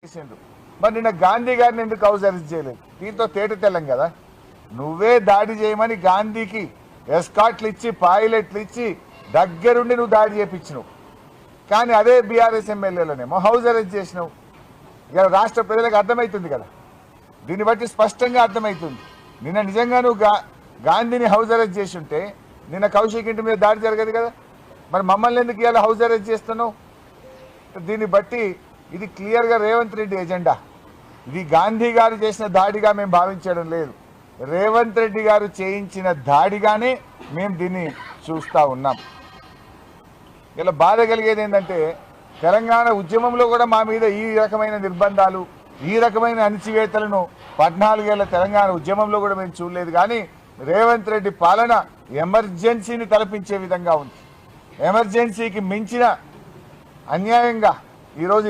చేసిండు మరి నిన్న గాంధీ గారిని ఎందుకు హౌస్ అరెస్ట్ చేయలేదు? దీంతో తేట తెల్లం కదా. నువ్వే దాడి చేయమని గాంధీకి ఎస్కాట్లు ఇచ్చి పైలట్లు ఇచ్చి దగ్గరుండి నువ్వు దాడి చేయించినావు. కానీ అదే బీఆర్ఎస్ ఎమ్మెల్యేలనేమో హౌస్ అరెస్ట్ చేసినావు. ఇక రాష్ట్ర ప్రజలకు అర్థమవుతుంది కదా. దీన్ని బట్టి స్పష్టంగా అర్థమవుతుంది. నిన్న నిజంగా నువ్వు గాంధీని హౌస్ అరెస్ట్ చేసి ఉంటే నిన్న కౌశిక్ ఇంటి మీద దాడి జరగదు కదా. మరి మమ్మల్ని ఎందుకు ఇవాళ హౌస్ అరెస్ట్ చేస్తున్నావు? దీన్ని బట్టి ఇది క్లియర్గా రేవంత్ రెడ్డి ఎజెండా. ఇది గాంధీ గారు చేసిన దాడిగా మేము భావించడం లేదు. రేవంత్ రెడ్డి గారు చేయించిన దాడిగానే మేము దీన్ని చూస్తూ ఉన్నాం. ఇలా బాధ కలిగేది ఏంటంటే తెలంగాణ ఉద్యమంలో కూడా మా మీద ఈ రకమైన నిర్బంధాలు, ఈ రకమైన అణచివేతలను 14 ఏళ్ల తెలంగాణ ఉద్యమంలో కూడా మేము చూడలేదు. కానీ రేవంత్ రెడ్డి పాలన ఎమర్జెన్సీని తలపించే విధంగా ఉంది. ఎమర్జెన్సీకి మించిన అన్యాయంగా ఈరోజు